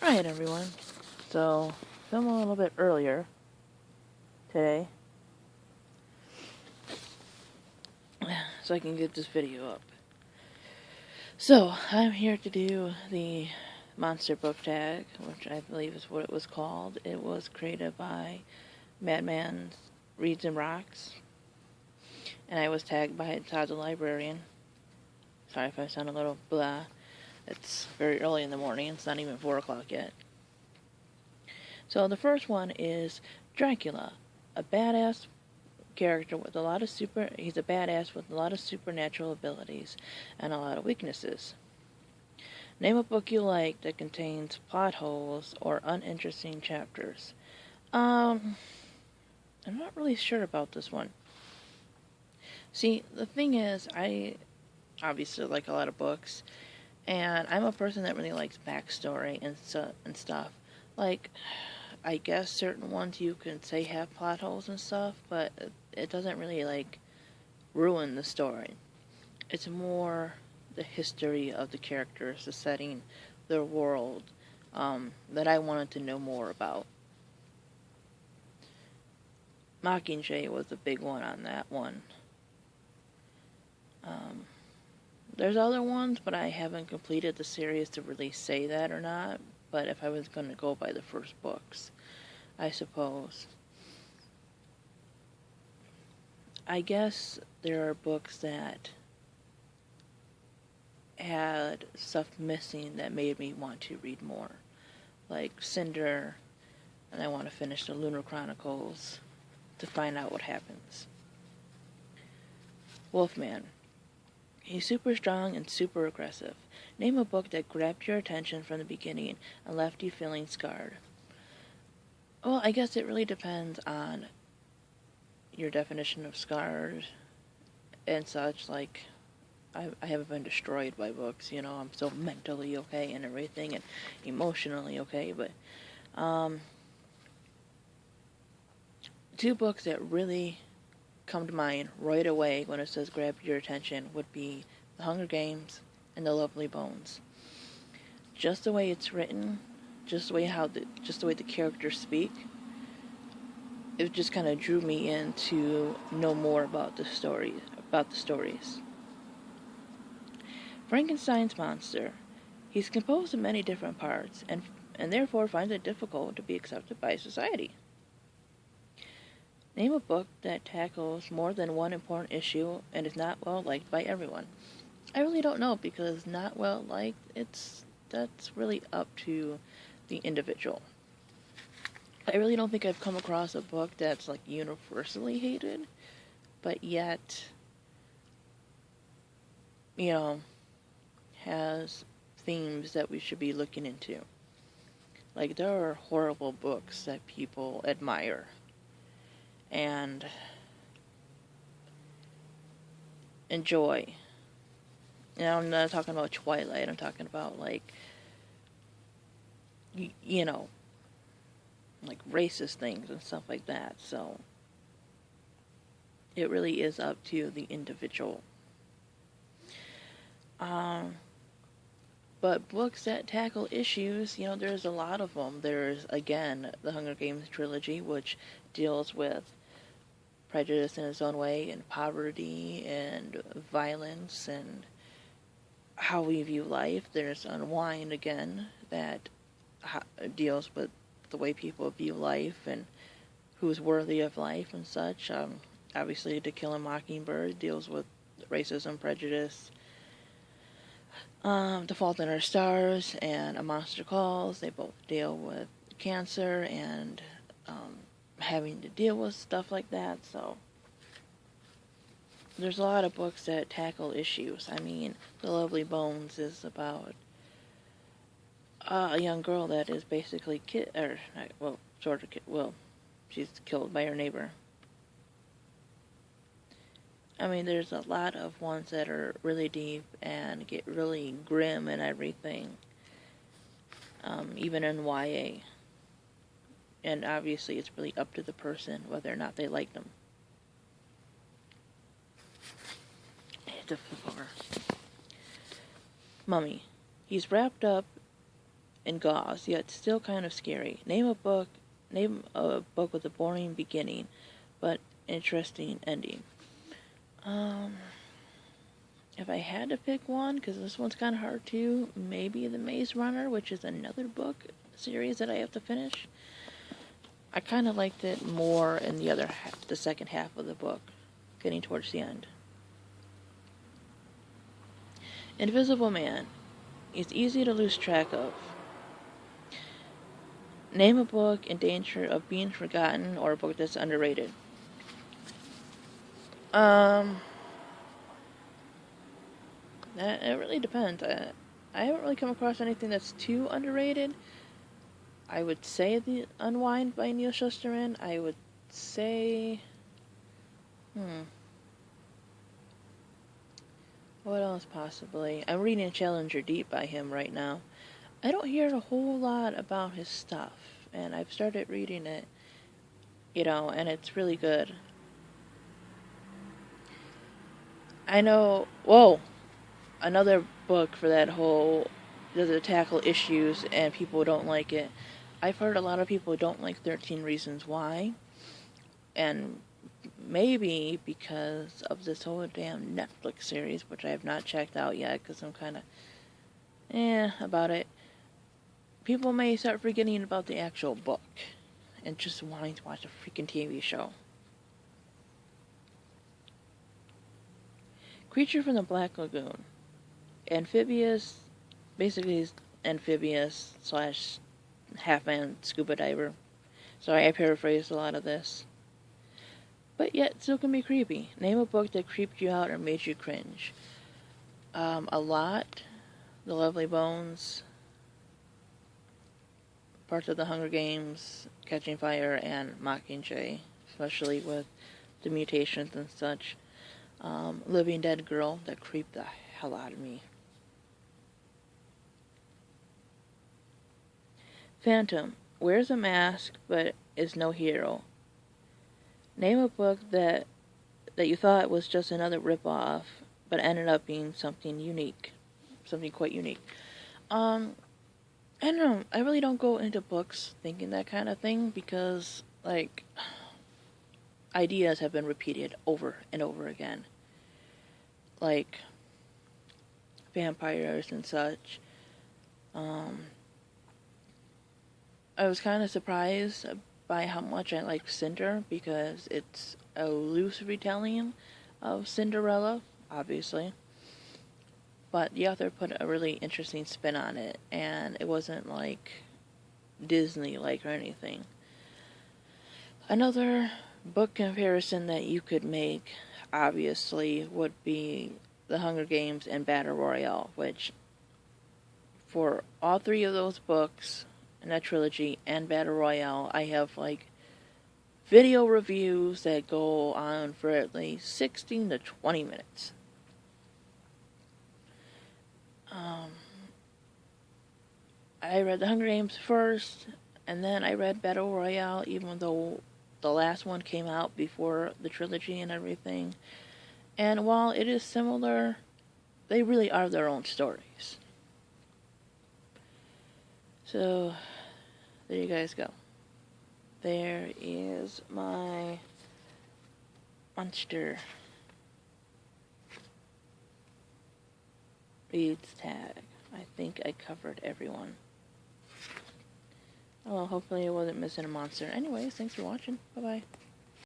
Alright, everyone. So, film a little bit earlier today so I can get this video up. So, I'm here to do the monster book tag, which I believe is what it was called. It was created by Madman Reads and Rocks, and I was tagged by Todd the Librarian. Sorry if I sound a little blah. It's very early in the morning. It's not even 4 o'clock yet. So the first one is Dracula, a badass character with a lot of he's a badass with a lot of supernatural abilities and a lot of weaknesses. Name a book you like that contains plot holes or uninteresting chapters. I'm not really sure about this one. See, the thing is, I obviously like a lot of books, and I'm a person that really likes backstory and stuff. Like, I guess certain ones you can say have plot holes and stuff, but it doesn't really, like, ruin the story. It's more the history of the characters, the setting, their world, that I wanted to know more about. Mockingjay was a big one on that one. There's other ones, but I haven't completed the series to really say that or not. But if I was going to go by the first books, I suppose. I guess there are books that had stuff missing that made me want to read more. Like Cinder, and I want to finish the Lunar Chronicles to find out what happens. Wolfman. He's super strong and super aggressive. Name a book that grabbed your attention from the beginning and left you feeling scarred. Well, I guess it really depends on your definition of scarred and such. Like, I haven't been destroyed by books, you know, I'm still mentally okay and everything, and emotionally okay, but, two books that really come to mind right away when it says grab your attention would be The Hunger Games and The Lovely Bones. Just the way it's written, just the way the characters speak, it just kind of drew me in to know more about the stories. Frankenstein's monster. He's composed of many different parts, and therefore finds it difficult to be accepted by society. Name a book that tackles more than one important issue and is not well liked by everyone. I really don't know, because not well liked, that's really up to the individual. I really don't think I've come across a book that's like universally hated, but yet, you know, has themes that we should be looking into. Like, there are horrible books that people admire. And enjoy. And I'm not talking about Twilight, I'm talking about, like, you know, like racist things and stuff like that. So, it really is up to the individual. But books that tackle issues, you know, there's a lot of them. There's, again, the Hunger Games trilogy, which deals with prejudice in its own way, and poverty, and violence, and how we view life. There's Unwind, again, that deals with the way people view life, and who's worthy of life and such. Obviously, To Kill a Mockingbird deals with racism, prejudice. The Fault in Our Stars and A Monster Calls, they both deal with cancer and having to deal with stuff like that. So there's a lot of books that tackle issues. I mean, The Lovely Bones is about a young girl that is basically she's killed by her neighbor. I mean, there's a lot of ones that are really deep and get really grim and everything, even in YA. And obviously it's really up to the person whether or not they like them. I have to flip over. Mummy. He's wrapped up and gauze, yet still kind of scary. Name a book with a boring beginning, but interesting ending. If I had to pick one, because this one's kind of hard too, maybe The Maze Runner, which is another book series that I have to finish. I kind of liked it more in the second half of the book, getting towards the end. Invisible Man. It's easy to lose track of. Name a book in danger of being forgotten or a book that's underrated. It really depends. I haven't really come across anything that's too underrated. I would say The Unwind by Neal Shusterman. I would say... What else possibly? I'm reading Challenger Deep by him right now. I don't hear a whole lot about his stuff, and I've started reading it, and it's really good. I know... Whoa! Another book for that whole... Does it tackle issues and people don't like it? I've heard a lot of people don't like 13 Reasons Why, and maybe because of this whole damn Netflix series, which I have not checked out yet because I'm kind of about it. People may start forgetting about the actual book and just wanting to watch a freaking TV show. Creature from the Black Lagoon. Amphibious, basically he's amphibious / half-man scuba diver. Sorry, I paraphrased a lot of this. But yet, still can be creepy. Name a book that creeped you out or made you cringe. A lot. The Lovely Bones. Parts of the Hunger Games, Catching Fire, and Mockingjay. Especially with the mutations and such. Living Dead Girl, that creeped the hell out of me. Phantom. Wears a mask, but is no hero. Name a book that you thought was just another ripoff, but ended up being something unique. Something quite unique. I don't know. I really don't go into books thinking that kind of thing because, ideas have been repeated over and over again. Like, vampires and such. I was kind of surprised by how much I like Cinder because it's a loose retelling of Cinderella, obviously. But the author put a really interesting spin on it, and it wasn't like Disney-like or anything. Another book comparison that you could make, obviously, would be The Hunger Games and Battle Royale, which, for all three of those books, in that trilogy, and Battle Royale, I have, video reviews that go on for at least 16 to 20 minutes. I read The Hunger Games first, and then I read Battle Royale, even though the last one came out before the trilogy and everything. And while it is similar, they really are their own stories. So, there you guys go. There is my monster reads tag. I think I covered everyone. Oh, well, hopefully I wasn't missing a monster. Anyways, thanks for watching. Bye-bye.